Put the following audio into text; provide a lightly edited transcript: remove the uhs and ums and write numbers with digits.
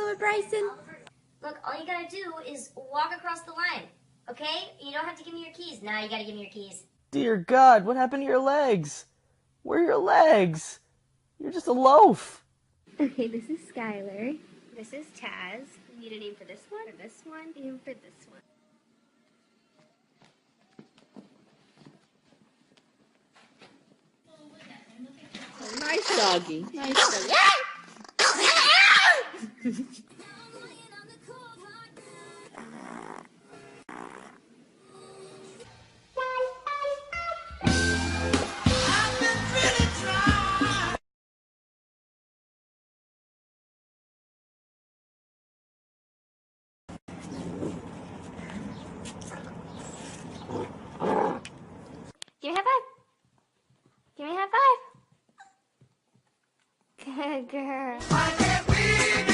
Mama Bryson? Look, all you gotta do is walk across the line, okay? You don't have to give me your keys. Now you gotta give me your keys. Dear God, what happened to your legs? Where are your legs? You're just a loaf. Okay, this is Skylar. This is Taz. We need a name for this one, and for this one. Nice doggy. Nice doggy. Give me a high five. Give me a high five. Good girl.